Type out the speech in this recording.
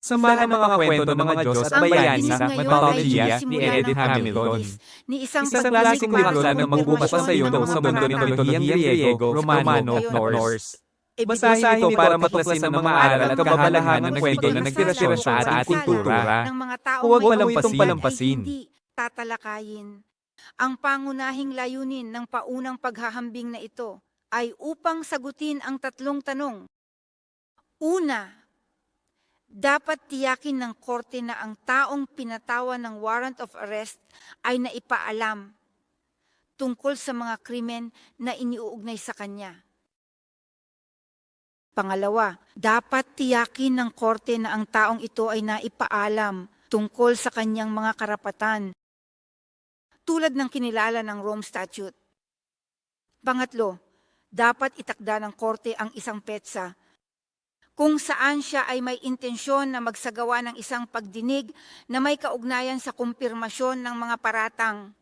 Samahan ng mga kwento ng mga Diyos at Ang bayani pagdinig sa ngayon ay Mythologia ni sinisimula Edith ng Hamilton. ni isang Isang pagdinig klaseng para libro sa na magbubukas sa iyo konfirmasyon sa mundo ng mga mitolohiyang Griego, Romano at Norse. Basahin ito para matuklasan ang mga aral at kababalahan ng kwento na nagtirasyon sa ating kultura. ng mga taong Huwag may itong kapangyarihan palampasin. ay hindi tatalakayin. Ang pangunahing layunin ng paunang paghahambing na ito ay upang sagutin ang tatlong tanong. Una, dapat tiyakin ng korte na ang taong pinatawan ng warrant of arrest ay naipaalam tungkol sa mga krimen na iniuugnay sa kanya. Pangalawa, dapat tiyakin ng korte na ang taong ito ay naipaalam tungkol sa kanyang mga karapatan, tulad ng kinilala ng Rome Statute. Pangatlo, dapat itakda ng korte ang isang petsa kung saan siya ay may intensyon na magsagawa ng isang pagdinig na may kaugnayan sa kumpirmasyon ng mga paratang